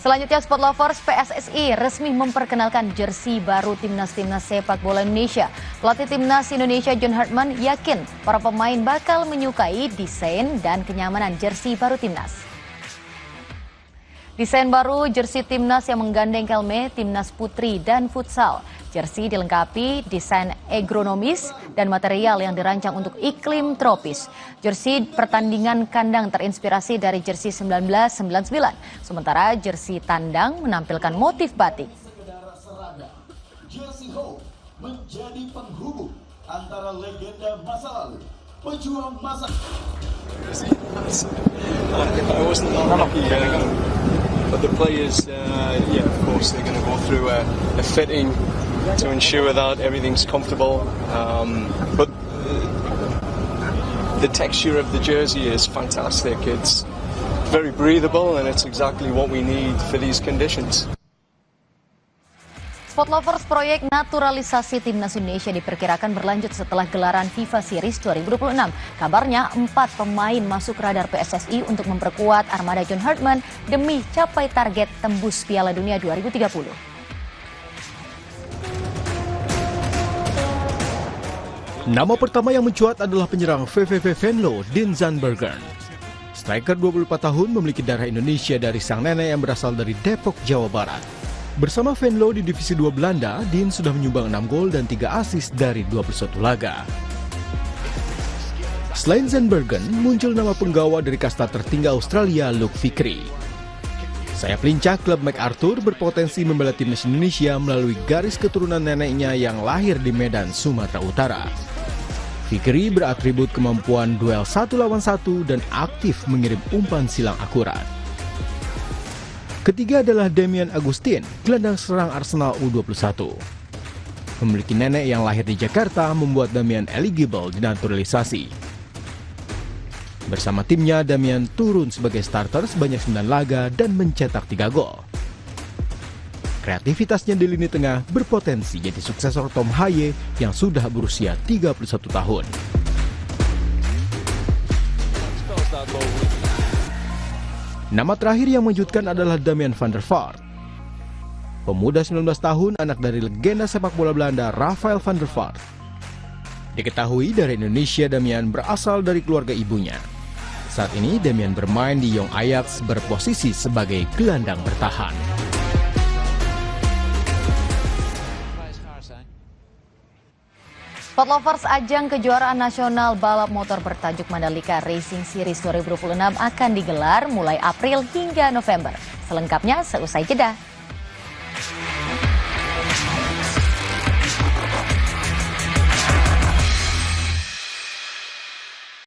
Selanjutnya, Sport Lovers, PSSI resmi memperkenalkan jersey baru timnas sepak bola Indonesia. Pelatih timnas Indonesia John Hartman yakin para pemain bakal menyukai desain dan kenyamanan jersey baru timnas. Desain baru jersey timnas yang menggandeng helme timnas putri dan futsal. Jersey dilengkapi desain ergonomis dan material yang dirancang untuk iklim tropis. Jersey pertandingan kandang terinspirasi dari jersey 1999, sementara jersey tandang menampilkan motif batik. Jersey Hope menjadi penghubung antara legenda masa lalu, pejuang masa. I wasn't lucky, but the players, of course, they're going to go through a fitting to ensure that everything's comfortable. But the texture of the jersey is fantastic. It's very breathable, and it's exactly what we need for these conditions. Sport Lovers, proyek naturalisasi timnas Indonesia diperkirakan berlanjut setelah gelaran FIFA Series 2026. Kabarnya 4 pemain masuk radar PSSI untuk memperkuat armada John Hartman demi capai target tembus Piala Dunia 2030. Nama pertama yang mencuat adalah penyerang VVV Venlo, Dean Zandbergen. Striker 24 tahun memiliki darah Indonesia dari sang nenek yang berasal dari Depok, Jawa Barat. Bersama Venlo di Divisi 2 Belanda, Dean sudah menyumbang 6 gol dan 3 assist dari 21 laga. Selain Zandbergen, muncul nama penggawa dari kasta tertinggi Australia, Luke Fikri. Sayap lincah klub MacArthur berpotensi membela timnas Indonesia melalui garis keturunan neneknya yang lahir di Medan, Sumatera Utara. Fikri beratribut kemampuan duel 1 lawan 1 dan aktif mengirim umpan silang akurat. Ketiga adalah Damian Agustin, gelandang serang Arsenal U21. Memiliki nenek yang lahir di Jakarta membuat Damian eligible dinaturalisasi. Bersama timnya, Damian turun sebagai starter sebanyak 9 laga dan mencetak 3 gol. Kreativitasnya di lini tengah berpotensi jadi suksesor Tom Haye yang sudah berusia 31 tahun. Nama terakhir yang mengejutkan adalah Damian van der Vaart. Pemuda 19 tahun, anak dari legenda sepak bola Belanda Rafael van der Vaart. Diketahui dari Indonesia, Damian berasal dari keluarga ibunya. Saat ini Damian bermain di Jong Ajax berposisi sebagai gelandang bertahan. Sport Lovers, ajang kejuaraan nasional balap motor bertajuk Mandalika Racing Series 2026 akan digelar mulai April hingga November. Selengkapnya seusai jeda.